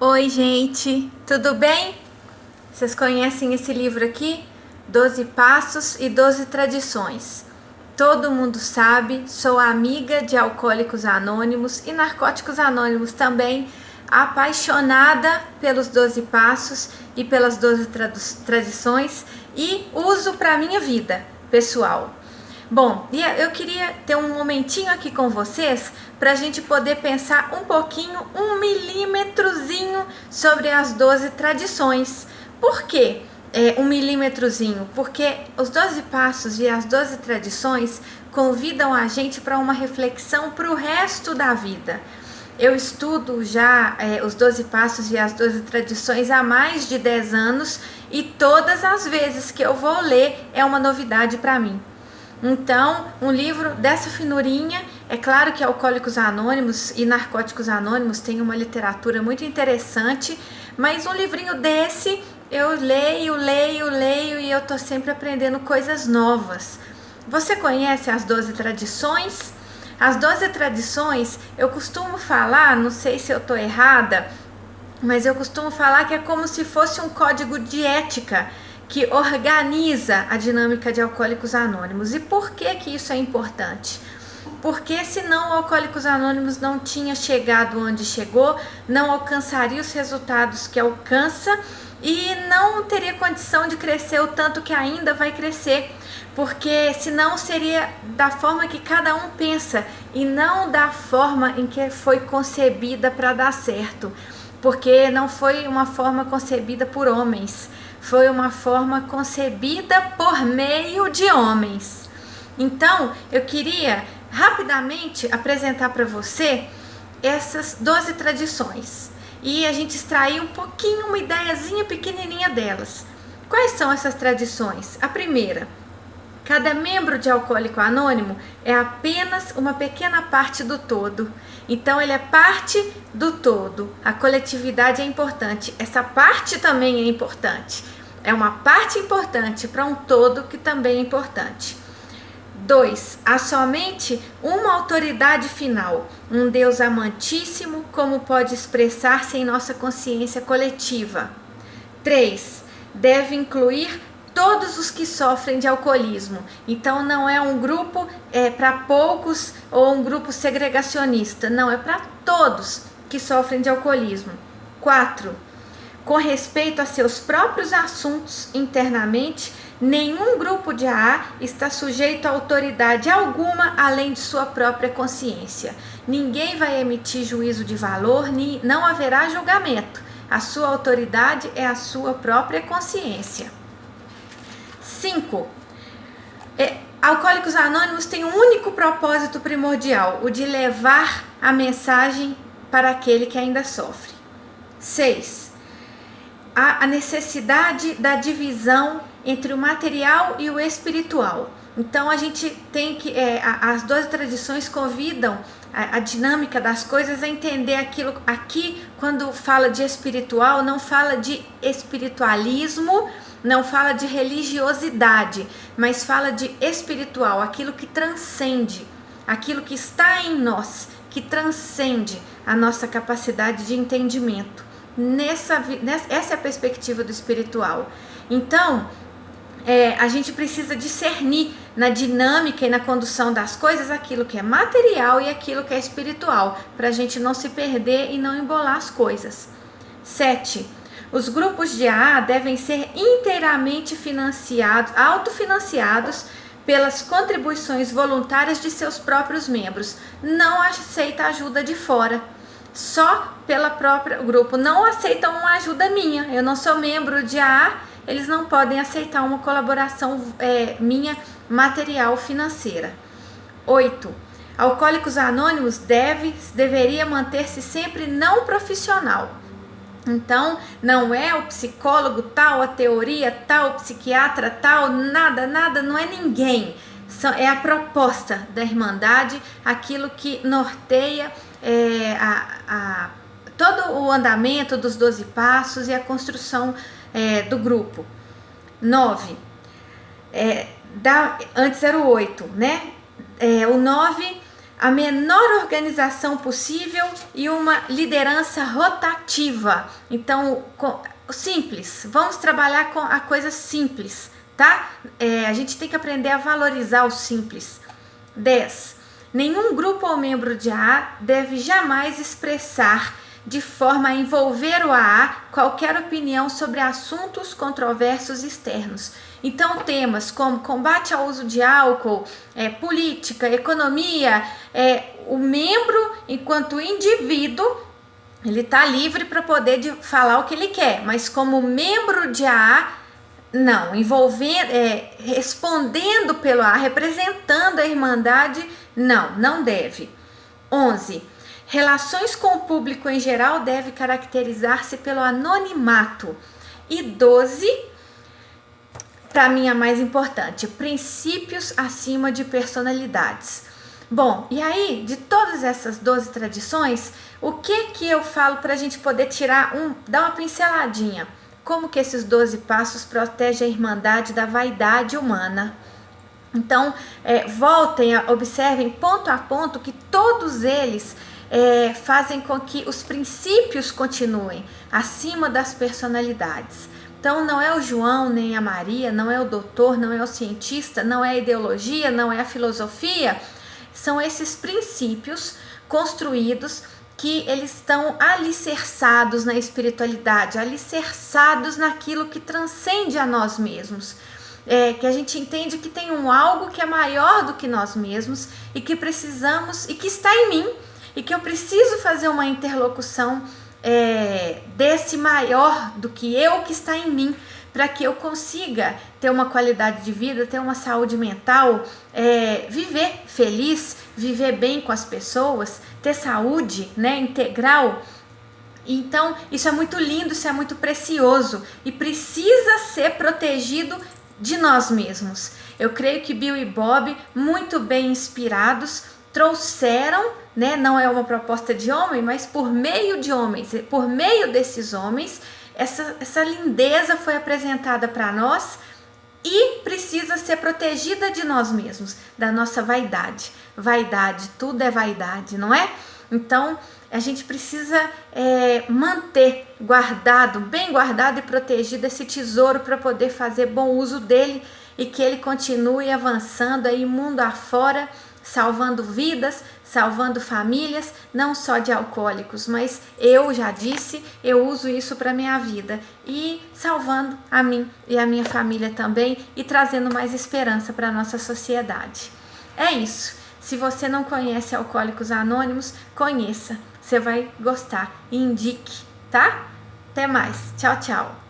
Oi, gente, tudo bem? Vocês conhecem esse livro aqui? 12 Passos e 12 Tradições. Todo mundo sabe, sou amiga de Alcoólicos Anônimos e Narcóticos Anônimos também, apaixonada pelos 12 Passos e pelas 12 Tradições e uso para minha vida pessoal. Bom, eu queria ter um momentinho aqui com vocês para a gente poder pensar um pouquinho, um milímetrozinho sobre as 12 tradições. Por quê? Um milímetrozinho? Porque os 12 passos e as 12 tradições convidam a gente para uma reflexão para o resto da vida. Eu estudo já os 12 passos e as 12 tradições há mais de 10 anos e todas as vezes que eu vou ler é uma novidade para mim. Então, um livro dessa finurinha, é claro que Alcoólicos Anônimos e Narcóticos Anônimos tem uma literatura muito interessante, mas um livrinho desse eu leio e eu tô sempre aprendendo coisas novas. Você conhece as 12 tradições? As 12 tradições, eu costumo falar, não sei se eu tô errada, mas eu costumo falar que é como se fosse um código de ética que organiza a dinâmica de Alcoólicos Anônimos. E por que isso é importante? Porque senão Alcoólicos Anônimos não tinha chegado onde chegou, não alcançaria os resultados que alcança e não teria condição de crescer o tanto que ainda vai crescer, porque senão seria da forma que cada um pensa e não da forma em que foi concebida para dar certo, porque não foi uma forma concebida por homens, foi uma forma concebida por meio de homens. Então, eu queria rapidamente apresentar para você essas 12 tradições e a gente extrair um pouquinho, uma ideiazinha pequenininha delas. Quais são essas tradições? A primeira: cada membro de Alcoólico Anônimo é apenas uma pequena parte do todo. Então, ele é parte do todo. A coletividade é importante. Essa parte também é importante. É uma parte importante para um todo que também é importante. 2. Há somente uma autoridade final. Um Deus amantíssimo, como pode expressar-se em nossa consciência coletiva. 3. Deve incluir todos os que sofrem de alcoolismo. Então não é um grupo para poucos ou um grupo segregacionista. Não, é para todos que sofrem de alcoolismo. 4. Com respeito a seus próprios assuntos internamente, nenhum grupo de AA está sujeito a autoridade alguma além de sua própria consciência. Ninguém vai emitir juízo de valor, não haverá julgamento. A sua autoridade é a sua própria consciência. 5. Alcoólicos Anônimos têm um único propósito primordial, o de levar a mensagem para aquele que ainda sofre. 6. A necessidade da divisão entre o material e o espiritual. Então a gente tem que, as 12 tradições convidam a dinâmica das coisas a entender aquilo. Aqui, quando fala de espiritual, não fala de espiritualismo, não fala de religiosidade, mas fala de espiritual, aquilo que transcende, aquilo que está em nós, que transcende a nossa capacidade de entendimento. Essa é a perspectiva do espiritual. Então, a gente precisa discernir na dinâmica e na condução das coisas aquilo que é material e aquilo que é espiritual, para a gente não se perder e não embolar as coisas. 7. Os grupos de AA devem ser inteiramente autofinanciados pelas contribuições voluntárias de seus próprios membros. Não aceita ajuda de fora, só pela própria grupo. Não aceitam uma ajuda minha. Eu não sou membro de AA, eles não podem aceitar uma colaboração minha material financeira. 8. Alcoólicos Anônimos deveria manter-se sempre não profissional. Então, não é o psicólogo tal, a teoria tal, o psiquiatra tal, nada, não é ninguém. É a proposta da Irmandade, aquilo que norteia todo o andamento dos 12 passos e a construção do grupo. 9. Antes era o 8, né? O 9, a menor organização possível e uma liderança rotativa. Então, simples, vamos trabalhar com a coisa simples, tá? A gente tem que aprender a valorizar o simples. 10. Nenhum grupo ou membro de AA deve jamais expressar de forma a envolver o AA qualquer opinião sobre assuntos controversos externos. Então, temas como combate ao uso de álcool, política, economia, o membro, enquanto indivíduo, ele está livre para poder falar o que ele quer, mas como membro de AA, não, envolvendo, respondendo pelo AA, representando a Irmandade, não deve. 11. Relações com o público em geral devem caracterizar-se pelo anonimato. E 12, para mim a mais importante, princípios acima de personalidades. Bom, e aí, de todas essas 12 tradições, o que eu falo para a gente poder dar uma pinceladinha? Como que esses 12 passos protegem a Irmandade da vaidade humana? Então, observem ponto a ponto que todos eles fazem com que os princípios continuem acima das personalidades. Então, não é o João, nem a Maria, não é o doutor, não é o cientista, não é a ideologia, não é a filosofia. São esses princípios construídos que eles estão alicerçados na espiritualidade, alicerçados naquilo que transcende a nós mesmos. Que a gente entende que tem algo que é maior do que nós mesmos e que precisamos, e que está em mim, e que eu preciso fazer uma interlocução desse maior do que eu que está em mim, para que eu consiga ter uma qualidade de vida, ter uma saúde mental, viver feliz, viver bem com as pessoas, ter saúde, integral. Então, isso é muito lindo, isso é muito precioso e precisa ser protegido de nós mesmos. Eu creio que Bill e Bob, muito bem inspirados, trouxeram, não é uma proposta de homem, mas por meio de homens, por meio desses homens, essa lindeza foi apresentada para nós e precisa ser protegida de nós mesmos, da nossa vaidade. Vaidade, tudo é vaidade, não é? Então, a gente precisa manter bem guardado e protegido esse tesouro para poder fazer bom uso dele e que ele continue avançando aí mundo afora, salvando vidas, salvando famílias, não só de alcoólicos, mas eu já disse, eu uso isso para minha vida e salvando a mim e a minha família também e trazendo mais esperança para a nossa sociedade. É isso. Se você não conhece Alcoólicos Anônimos, conheça. Você vai gostar e indique, tá? Até mais. Tchau, tchau.